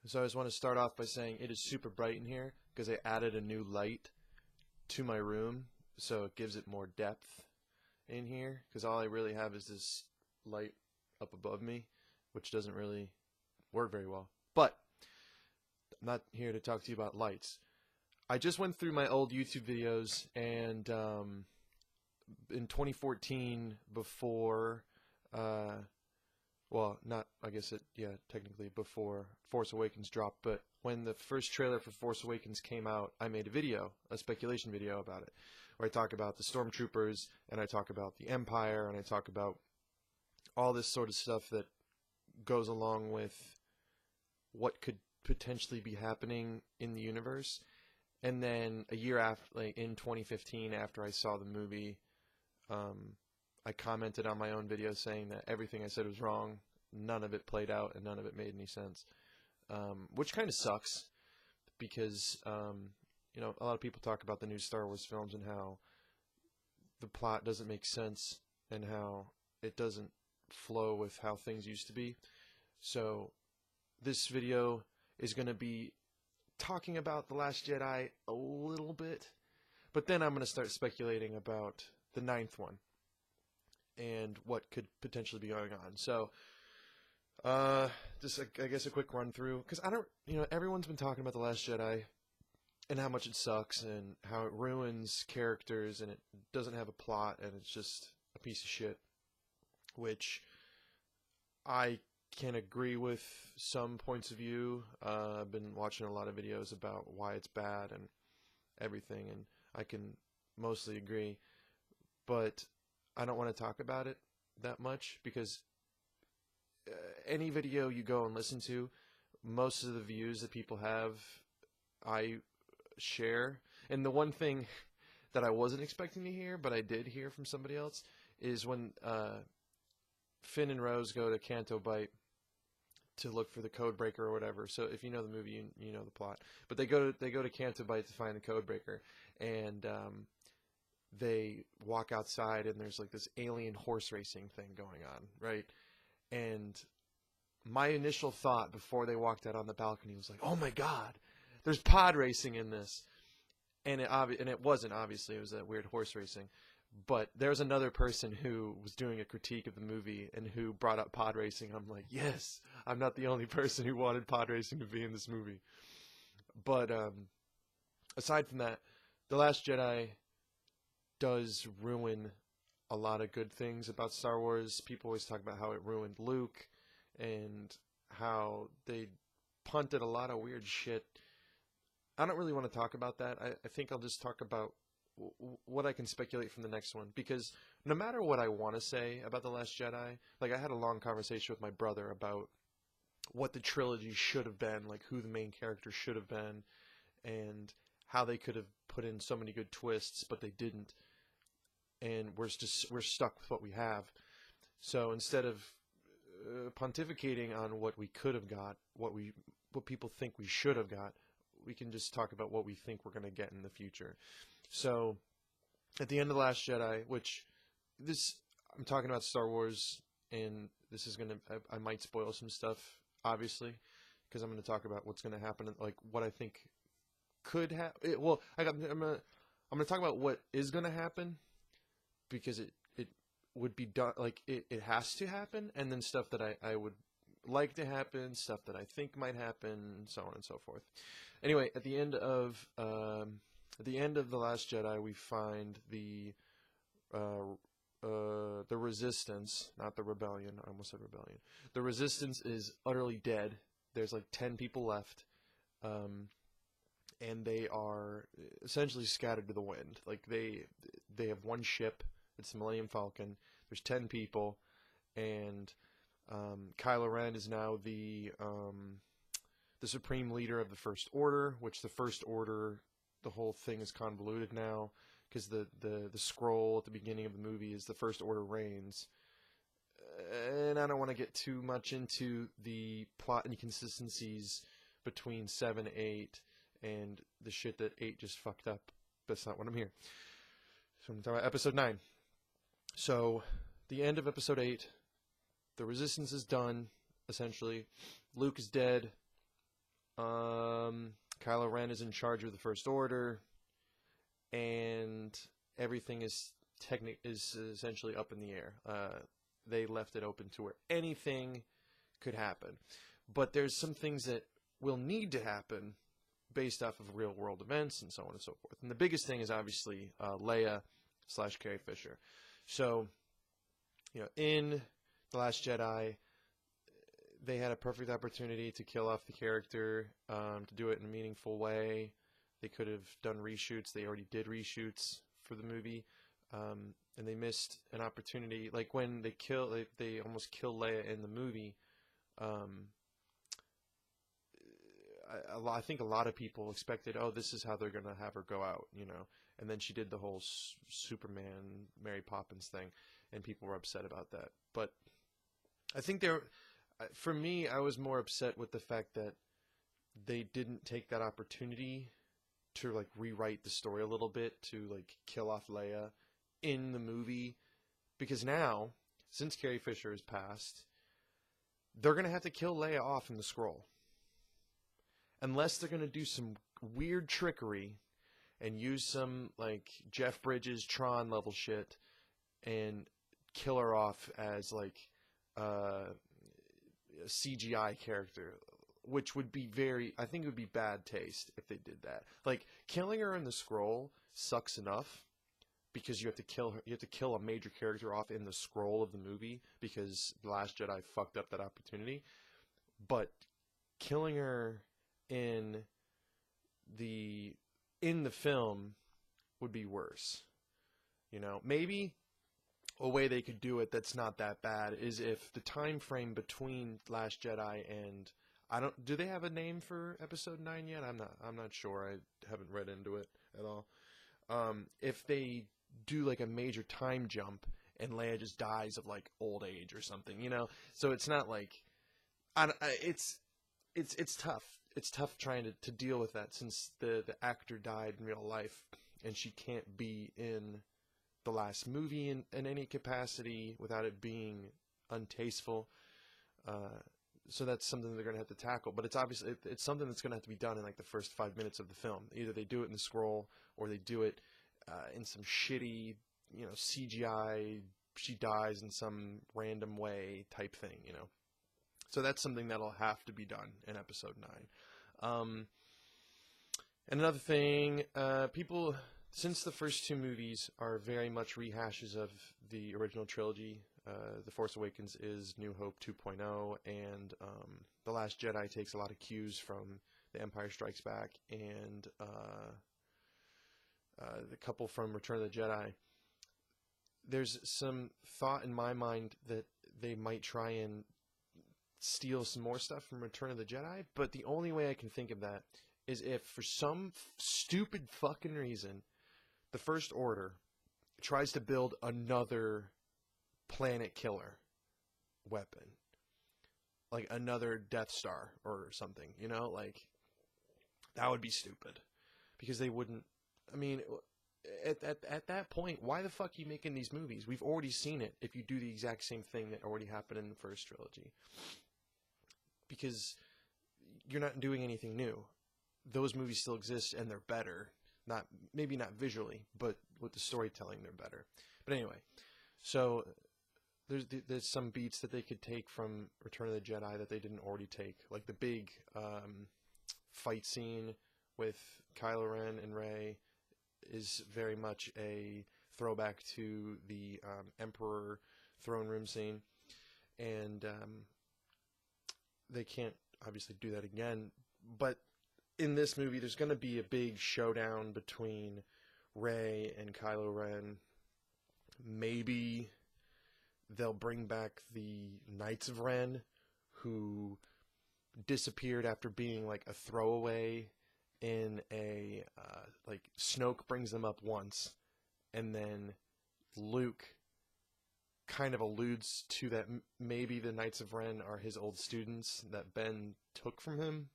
So I just want to start off by saying it is super bright in here because I added a new light to my room, so it gives it more depth in here, because all I really have is this light up above me, which doesn't really work very well. But I'm not here to talk to you about lights. I just went through my old YouTube videos, and in 2014, before well, not, I guess technically before Force Awakens dropped, but when the first trailer for Force Awakens came out, I made a video, a speculation video about it, where I talk about the Stormtroopers, and I talk about the Empire, and I talk about all this sort of stuff that goes along with what could potentially be happening in the universe. And then a year after, like in 2015, after I saw the movie, I commented on my own video saying that everything I said was wrong, none of it played out, and none of it made any sense, which kind of sucks, because you know, a lot of people talk about the new Star Wars films and how the plot doesn't make sense and how it doesn't flow with how things used to be. So this video is going to be talking about The Last Jedi a little bit, but then I'm going to start speculating about the ninth one and what could potentially be going on. So, just, I guess, a quick run through, because everyone's been talking about The Last Jedi and how much it sucks and how it ruins characters and it doesn't have a plot and it's just a piece of shit, which I can agree with some points of view. I've been watching a lot of videos about why it's bad and everything, and I can mostly agree, but I don't want to talk about it that much, because any video you go and listen to, most of the views that people have, I share. And the one thing that I wasn't expecting to hear, but I did hear from somebody else, is when Finn and Rose go to Canto Bight to look for the code breaker or whatever. So if you know the movie, you know the plot. But they go to Canto Bight to find the code breaker, and they walk outside, and there's like this alien horse racing thing going on, right? And my initial thought before they walked out on the balcony was like, oh my god, there's pod racing in this. And it wasn't, obviously. It was a weird horse racing. But there's another person who was doing a critique of the movie and who brought up pod racing. I'm like, yes, I'm not the only person who wanted pod racing to be in this movie. But aside from that, The Last Jedi does ruin a lot of good things about Star Wars. People always talk about how it ruined Luke and how they punted a lot of weird shit. I don't really want to talk about that. I think I'll just talk about what I can speculate from the next one, because no matter what I want to say about The Last Jedi, like, I had a long conversation with my brother about what the trilogy should have been, like who the main character should have been, and how they could have put in so many good twists, but they didn't. And we're stuck with what we have. So instead of pontificating on what we could have got, what people think we should have got, we can just talk about what we think we're going to get in the future. So at the end of The Last Jedi, I'm talking about Star Wars, and this is I might spoil some stuff, obviously, because I'm going to talk about what's going to happen, like what I think could happen. Well, I'm going to talk about what is going to happen, because it would be done, like it has to happen, and then stuff that I would like to happen, stuff that I think might happen, so on and so forth. Anyway, at the end of The Last Jedi, we find the Resistance, not the Rebellion. I almost said Rebellion. The Resistance is utterly dead. There's like 10 people left, and they are essentially scattered to the wind. Like they have one ship. It's the Millennium Falcon. There's 10 people, and Kylo Ren is now the supreme leader of the First Order, which the First Order, the whole thing is convoluted now, because the scroll at the beginning of the movie is the First Order reigns. And I don't want to get too much into the plot inconsistencies between 7, 8, and the shit that 8 just fucked up. That's not what I'm here. So I'm talking about Episode 9. So, the end of Episode 8, the Resistance is done, essentially. Luke is dead. Kylo Ren is in charge of the First Order, and everything is essentially up in the air. They left it open to where anything could happen. But there's some things that will need to happen based off of real world events and so on and so forth. And the biggest thing is obviously Leia / Carrie Fisher. So, in The Last Jedi, they had a perfect opportunity to kill off the character, to do it in a meaningful way. They could have done reshoots. They already did reshoots for the movie. And they missed an opportunity. Like when they almost kill Leia in the movie. I think a lot of people expected, oh, this is how they're going to have her go out, And then she did the whole Superman, Mary Poppins thing, and people were upset about that. But I think for me, I was more upset with the fact that they didn't take that opportunity to, like, rewrite the story a little bit, to, like, kill off Leia in the movie. Because now, since Carrie Fisher has passed, they're going to have to kill Leia off in the scroll. Unless they're going to do some weird trickery and use some, like, Jeff Bridges Tron level shit and kill her off as, like, a CGI character, which would be I think it would be bad taste if they did that. Like, killing her in the scroll sucks enough because you have to kill her. You have to kill a major character off in the scroll of the movie because The Last Jedi fucked up that opportunity. But killing her in the film would be worse. Maybe a way they could do it that's not that bad is if the time frame between Last Jedi and do they have a name for Episode 9 yet? I'm not sure. I haven't read into it at all. If they do like a major time jump and Leia just dies of like old age or something, so it's not like it's tough. It's tough trying to deal with that since the actor died in real life and she can't be in the last movie in any capacity without it being untasteful. So that's something they're going to have to tackle. But it's obviously it's something that's going to have to be done in like the first 5 minutes of the film. Either they do it in the scroll or they do it in some shitty, CGI. She dies in some random way type thing, So that's something that'll have to be done in Episode 9. And another thing, people, since the first two movies are very much rehashes of the original trilogy, The Force Awakens is New Hope 2.0, and The Last Jedi takes a lot of cues from The Empire Strikes Back and the couple from Return of the Jedi. There's some thought in my mind that they might try and steal some more stuff from Return of the Jedi, but the only way I can think of that is if for some stupid fucking reason the First Order tries to build another planet killer weapon, like another Death Star or something, like that would be stupid because they wouldn't. I mean, at that point, why the fuck are you making these movies? We've already seen it if you do the exact same thing that already happened in the first trilogy. Because you're not doing anything new. Those movies still exist and they're better. Maybe not visually, but with the storytelling they're better. But anyway, so there's some beats that they could take from Return of the Jedi that they didn't already take. Like the big fight scene with Kylo Ren and Rey is very much a throwback to the Emperor throne room scene. And they can't obviously do that again. But in this movie, there's going to be a big showdown between Rey and Kylo Ren. Maybe they'll bring back the Knights of Ren, who disappeared after being like a throwaway in a like Snoke brings them up once, and then Luke kind of alludes to that maybe the Knights of Ren are his old students that Ben took from him,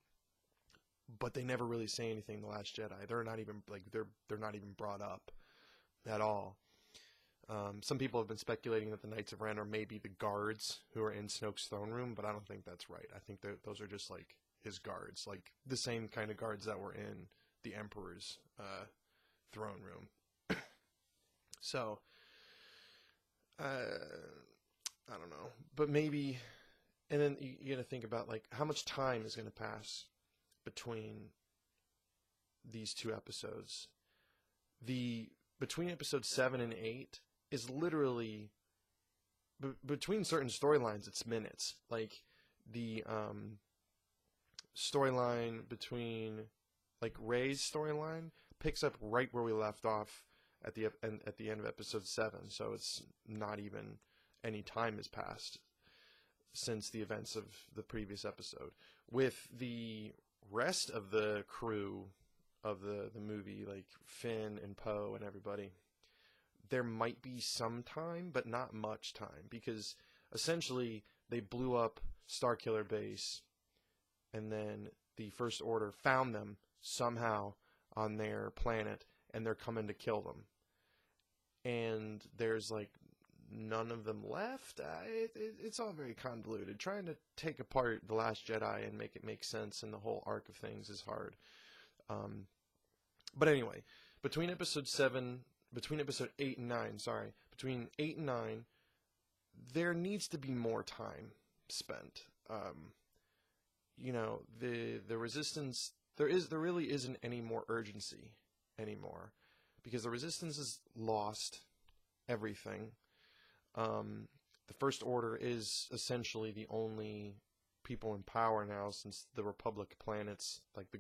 but they never really say anything in The Last Jedi. They're not even like they're not even brought up at all. Some people have been speculating that the Knights of Ren are maybe the guards who are in Snoke's throne room, but I don't think that's right. I think those are just like his guards, like the same kind of guards that were in the Emperor's throne room. So, I don't know, but maybe, and then you got to think about like how much time is going to pass between these two episodes. Between episodes 7 and 8 is literally between certain storylines. It's minutes. Like the storyline between like Rey's storyline picks up right where we left off at the end of episode 7. So it's not even any time has passed since the events of the previous episode. With the rest of the crew of the movie, like Finn and Poe and everybody, there might be some time, but not much time, because essentially they blew up Starkiller Base, and then the First Order found them somehow on their planet, and they're coming to kill them. And there's like none of them left. It's all very convoluted. Trying to take apart The Last Jedi and make it make sense in the whole arc of things is hard. But anyway, between episode 8 and 9, between 8 and 9, there needs to be more time spent. The Resistance, there really isn't any more urgency anymore, because the Resistance has lost everything. The First Order is essentially the only people in power now, since the Republic planets, like the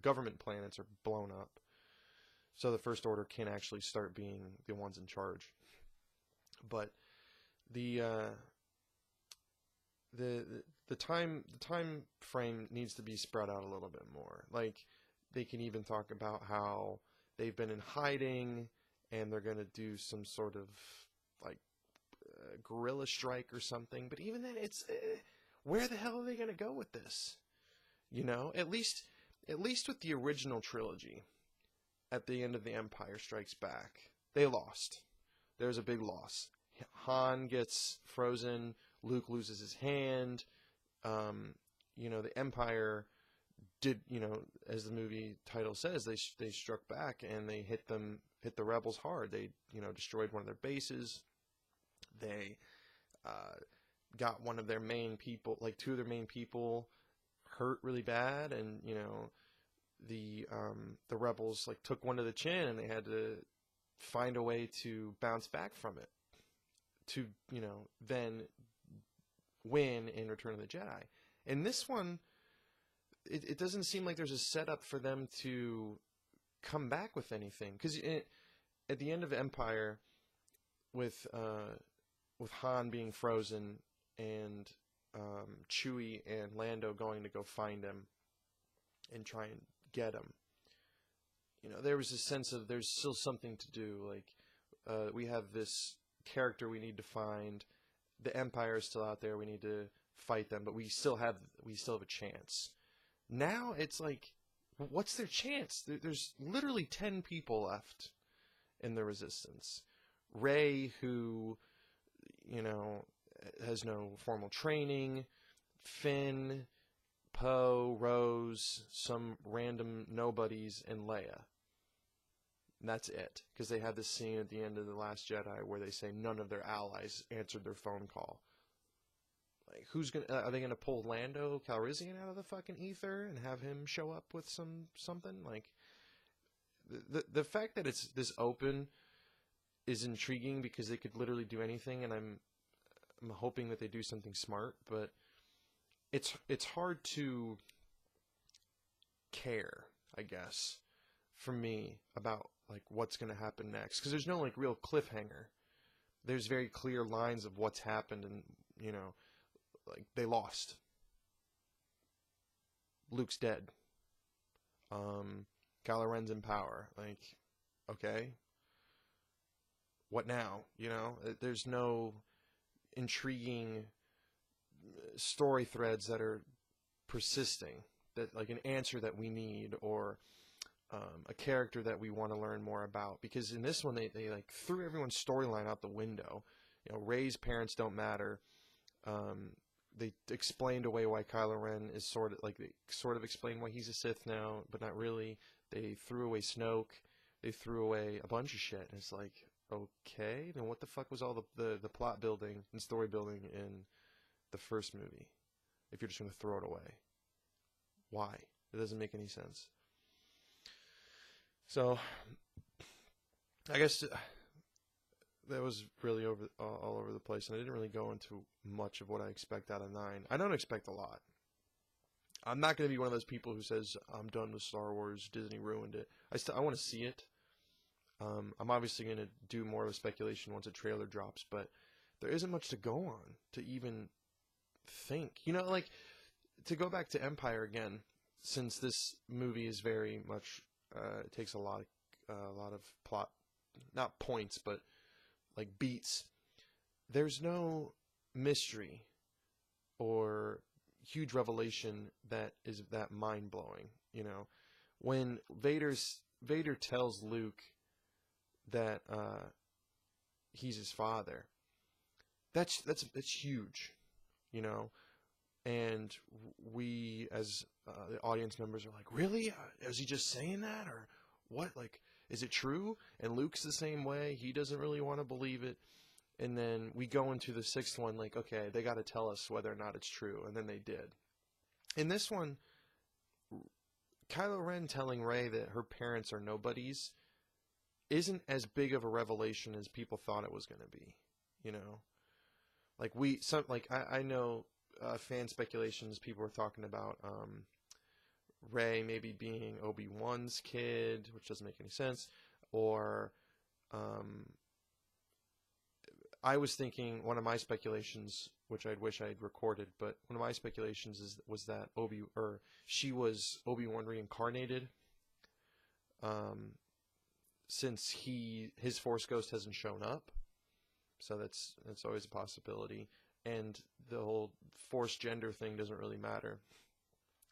government planets, are blown up. So the First Order can actually start being the ones in charge. But the time frame needs to be spread out a little bit more. Like, they can even talk about how they've been in hiding and they're going to do some sort of like guerrilla strike or something. But even then, it's where the hell are they going to go with this? You know, at least with the original trilogy, at the end of The Empire Strikes Back, they lost. There's a big loss. Han gets frozen. Luke loses his hand. The Empire did, as the movie title says, they struck back and they hit the rebels hard. They, destroyed one of their bases. They got one of their main people, like two of their main people, hurt really bad, and the rebels like took one to the chin, and they had to find a way to bounce back from it to then win in Return of the Jedi. And this one, it doesn't seem like there's a setup for them to come back with anything, because at the end of Empire, with Han being frozen and Chewie and Lando going to go find him and try and get him, there was a sense of there's still something to do. Like, we have this character we need to find. The Empire is still out there. We need to fight them, but we still have a chance. Now it's like, what's their chance? There's literally 10 people left in the Resistance. Rey, who has no formal training. Finn, Poe, Rose, some random nobodies, and Leia. And that's it. Because they had this scene at the end of The Last Jedi where they say none of their allies answered their phone call. Like, are they gonna pull Lando Calrissian out of the fucking ether and have him show up with something? Like, the fact that it's this open is intriguing, because they could literally do anything, and I'm hoping that they do something smart, but it's hard to care, I guess, for me, about like what's going to happen next, because there's no like real cliffhanger. There's very clear lines of what's happened, and like, they lost. Luke's dead. Kylo Ren's in power. Like, okay, what now? There's no intriguing story threads that are persisting, that like an answer that we need, or a character that we want to learn more about. Because in this one, they like threw everyone's storyline out the window. Rey's parents don't matter. they explained away why Kylo Ren is sort of like they sort of explained why he's a Sith now, but not really. They threw away Snoke. They threw away a bunch of shit. And it's like, okay, then what the fuck was all the plot building and story building in the first movie? If you're just going to throw it away, why? It doesn't make any sense. So, I guess that was really all over the place, and I didn't really go into much of what I expect out of 9. I don't expect a lot. I'm not going to be one of those people who says, I'm done with Star Wars, Disney ruined it. I want to see it. I'm obviously going to do more of a speculation once a trailer drops, but there isn't much to go on to even think. You know, like, to go back to Empire again, since this movie is very much, it takes a lot of plot, not points, but like beats. There's no mystery or huge revelation that is that mind-blowing, you know. When Vader tells Luke that he's his father, that's huge, you know. And we as the audience members are like, really? Is he just saying that, or what? Like, is it true? And Luke's the same way. He doesn't really want to believe it. And then we go into the 6th one like, okay, they got to tell us whether or not it's true. And then they did. In this one, Kylo Ren telling Rey that her parents are nobodies isn't as big of a revelation as people thought it was going to be. You know? Like, I know fan speculations, people were talking about Rey maybe being Obi-Wan's kid, which doesn't make any sense, or I was thinking, one of my speculations, which I wish I had recorded, but one of my speculations was that she was Obi-Wan reincarnated, since his Force Ghost hasn't shown up, so that's always a possibility, and the whole Force gender thing doesn't really matter,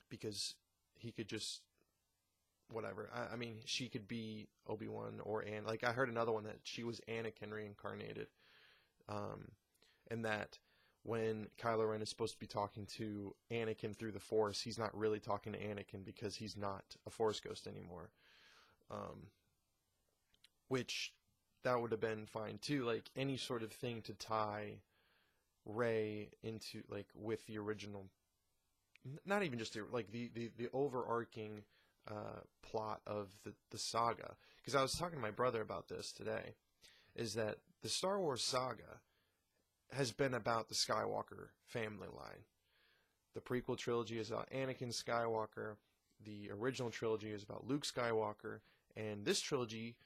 because he could just, whatever. I mean, she could be Obi-Wan or like, I heard another one that she was Anakin reincarnated. And that when Kylo Ren is supposed to be talking to Anakin through the Force, he's not really talking to Anakin because he's not a Force ghost anymore. Which, that would have been fine too. Like, any sort of thing to tie Rey into, like, with the original, not even just the overarching plot of the saga. Because I was talking to my brother about this today, is that the Star Wars saga has been about the Skywalker family line. The prequel trilogy is about Anakin Skywalker. The original trilogy is about Luke Skywalker. And this trilogy,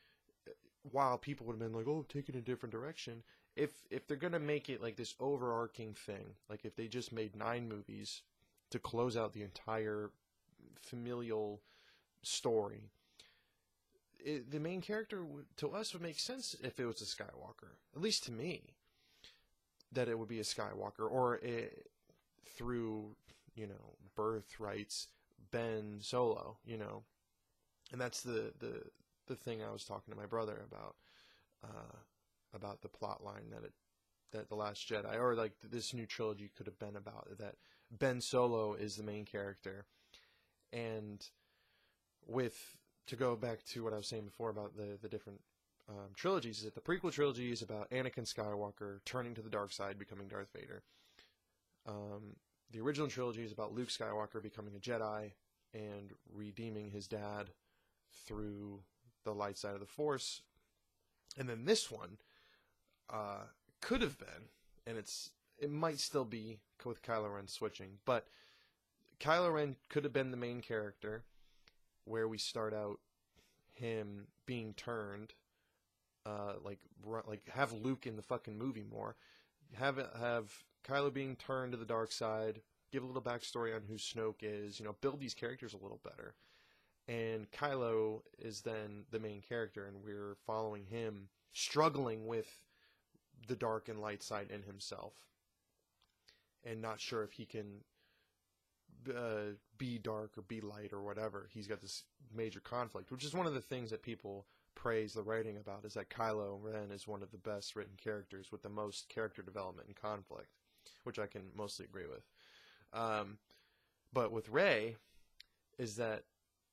while people would have been like, oh, taking a different direction, if they're going to make it like this overarching thing, like if they just made 9 movies to close out the entire familial story, the main character to us would make sense if it was a Skywalker, at least to me, that it would be a Skywalker, or through, you know, birthrights, Ben Solo, you know. And that's the thing I was talking to my brother about the plot line that The Last Jedi, or like this new trilogy could have been about, that Ben Solo is the main character. And to go back to what I was saying before about the different trilogies, is that the prequel trilogy is about Anakin Skywalker turning to the dark side, becoming Darth Vader. The original trilogy is about Luke Skywalker becoming a Jedi and redeeming his dad through the light side of the Force. And then this one could have been, and it might still be with Kylo Ren switching, but Kylo Ren could have been the main character, where we start out him being turned, like have Luke in the fucking movie more, have Kylo being turned to the dark side, give a little backstory on who Snoke is, you know, build these characters a little better, and Kylo is then the main character, and we're following him struggling with the dark and light side in himself, and not sure if he can be dark or be light or whatever. He's got this major conflict, which is one of the things that people praise the writing about, is that Kylo Ren is one of the best written characters with the most character development and conflict. which I can mostly agree with. But with Rey, is that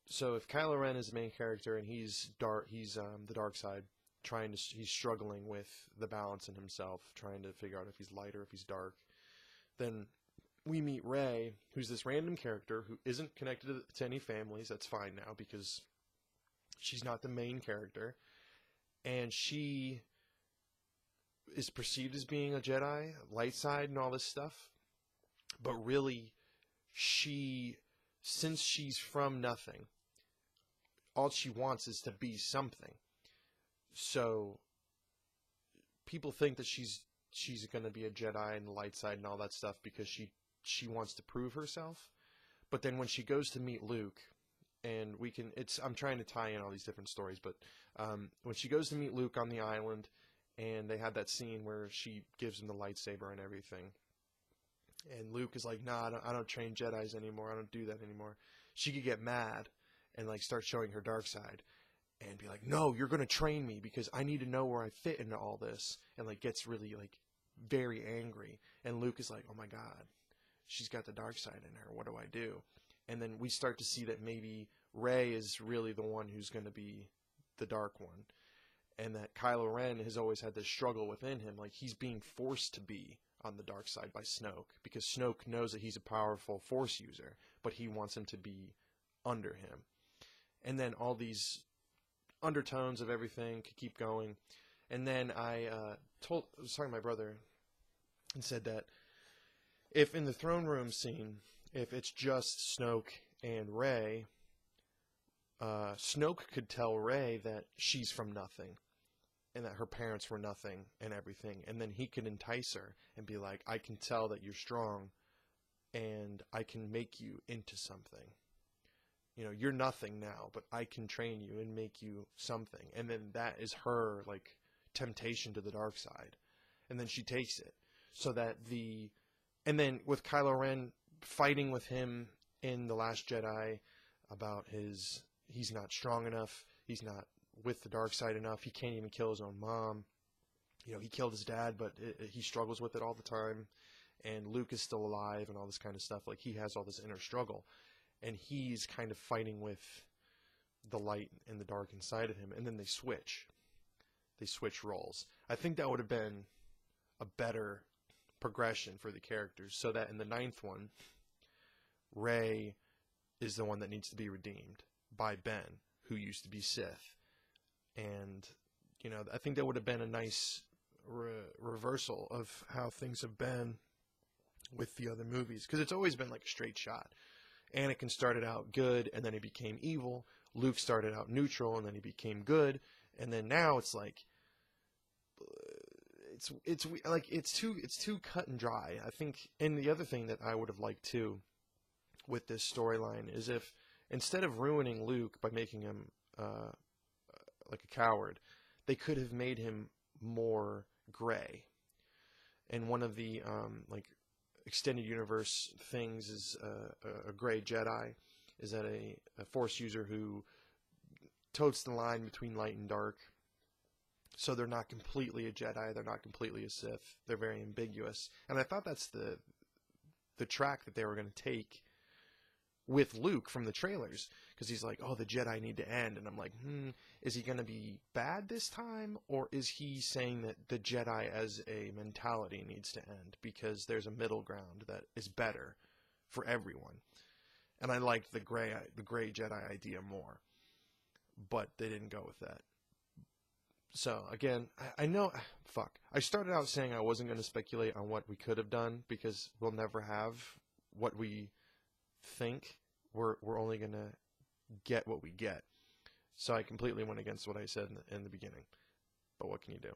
so? If Kylo Ren is the main character and he's the dark side, he's struggling with the balance in himself, trying to figure out if he's light or if he's dark. Then we meet Rey, who's this random character who isn't connected to any families. That's fine now because she's not the main character, and she is perceived as being a Jedi, light side, and all this stuff. But really, since she's from nothing, all she wants is to be something. So people think that she's going to be a Jedi and the light side and all that stuff because she wants to prove herself. But then when she goes to meet Luke, and I'm trying to tie in all these different stories, but when she goes to meet Luke on the island, and they had that scene where she gives him the lightsaber and everything, and Luke is like, nah, I don't train Jedis anymore, I don't do that anymore. She could get mad and like start showing her dark side and be like, no, you're going to train me because I need to know where I fit into all this, and like gets really like very angry. And Luke is like, oh my god, she's got the dark side in her, what do I do? And then we start to see that maybe Rey is really the one who's going to be the dark one, and that Kylo Ren has always had this struggle within him, like he's being forced to be on the dark side by Snoke, because Snoke knows that he's a powerful Force user, but he wants him to be under him. And then all these undertones of everything could keep going. And then I was talking to my brother and said that if in the throne room scene, if it's just Snoke and Rey, Snoke could tell Rey that she's from nothing and that her parents were nothing and everything, and then he could entice her and be like, I can tell that you're strong and I can make you into something. You know, you're nothing now, but I can train you and make you something. And then that is her like temptation to the dark side, and then she takes it. So that and then with Kylo Ren fighting with him in The Last Jedi about he's not strong enough, he's not with the dark side enough, he can't even kill his own mom. You know, he killed his dad, but he struggles with it all the time. And Luke is still alive and all this kind of stuff. Like, he has all this inner struggle. And he's kind of fighting with the light and the dark inside of him. And then they switch. They switch roles. I think that would have been a better progression for the characters, so that in the 9th one, Rey is the one that needs to be redeemed by Ben, who used to be Sith. And, you know, I think that would have been a nice reversal of how things have been with the other movies, because it's always been like a straight shot. Anakin started out good, and then he became evil. Luke started out neutral, and then he became good. And then now it's like, it's too cut and dry, I think. And the other thing that I would have liked too with this storyline is if, instead of ruining Luke by making him like a coward, they could have made him more gray. And one of the like extended universe things is a gray Jedi, is that a Force user who totes the line between light and dark. So they're not completely a Jedi, they're not completely a Sith, they're very ambiguous. And I thought that's the track that they were going to take with Luke from the trailers, because he's like, oh, the Jedi need to end. And I'm like, is he going to be bad this time, or is he saying that the Jedi as a mentality needs to end because there's a middle ground that is better for everyone? And I liked the gray Jedi idea more, but they didn't go with that. So again, I know, I started out saying I wasn't going to speculate on what we could have done, because we'll never have what we think. We're only going to get what we get. So I completely went against what I said in the beginning. But what can you do?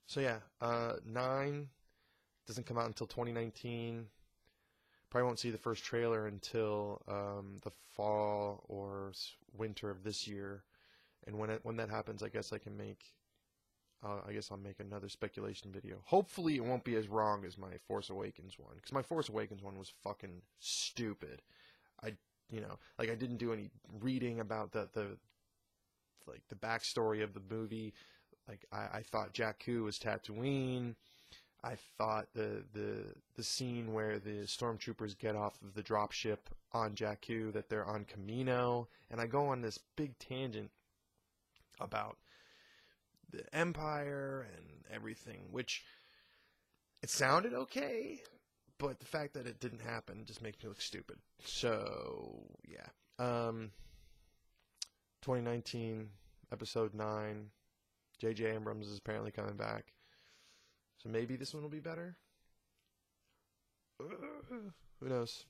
So yeah, 9 doesn't come out until 2019. Probably won't see the first trailer until the fall or winter of this year. And when that happens, I guess I'll make another speculation video. Hopefully it won't be as wrong as my Force Awakens one, because my Force Awakens one was fucking stupid. I didn't do any reading about the backstory of the movie. Like, I thought Jakku was Tatooine. I thought the scene where the stormtroopers get off of the dropship on Jakku, that they're on Camino, and I go on this big tangent about the Empire and everything, which it sounded okay, but the fact that it didn't happen just makes me look stupid. So, yeah. 2019, Episode 9, J.J. Abrams is apparently coming back. So maybe this one will be better? Who knows?